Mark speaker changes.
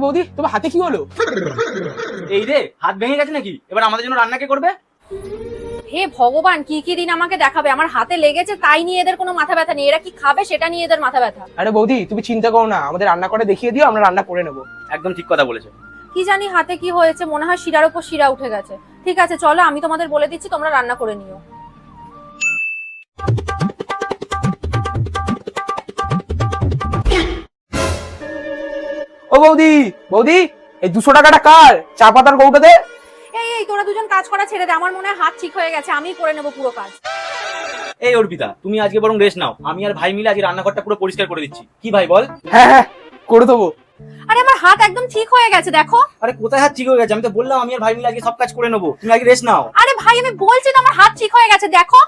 Speaker 1: বৌদি তোমার হাতে কি হলো?
Speaker 2: এই রে, হাত ভেঙে গেছে নাকি? এবার আমাদের জন্য রান্না কে করবে?
Speaker 3: হে ভগবান, কি কি দিন আমাকে দেখাবে। আমার হাতে লেগেছে তাই নিয়ে এদের কোনো মাথা ব্যথা নেই, এরা কি খাবে সেটা নিয়ে এদের মাথা ব্যথা।
Speaker 1: আরে বৌদি তুমি চিন্তা করো না, আমাদের রান্না করে দেখিয়ে দিও, আমরা রান্না করে নেবো।
Speaker 2: একদম ঠিক কথা বলেছো।
Speaker 3: কি জানি হাতে কি হয়েছে, মনে হয় শিরার উপর শিরা উঠে গেছে। ঠিক আছে চলো, আমি তোমাদের বলে দিচ্ছি, তোমরা রান্না করে নিও।
Speaker 1: ও বৌদি, বৌদি এই 200 টাকাটা কার? চা পাতার কৌটাতে।
Speaker 3: এই এই তোরা দুজন কাজ করা ছেড়ে দে, আমার মনে হয় হাত ঠিক হয়ে গেছে, আমিই করে নেবো পুরো কাজ।
Speaker 2: এই অর্পিতা, তুমি আজকে বরং রেস্ট নাও, আমি আর ভাই মিলে আজকে রান্নাঘরটা পুরো পরিষ্কার করে দিচ্ছি। কি ভাই বল?
Speaker 1: হ্যাঁ হ্যাঁ করে দেবো।
Speaker 3: আরে আমার হাত একদম ঠিক হয়ে গেছে দেখো।
Speaker 2: আরে কোথায় হাত ঠিক হয়ে গেছে? আমি তো বললাম আমি আর ভাই মিলে আজকে সব কাজ করে নেবো, তুমি আগে রেস্ট নাও।
Speaker 3: আরে ভাই আমি বলছি তো আমার হাত ঠিক হয়ে গেছে দেখো।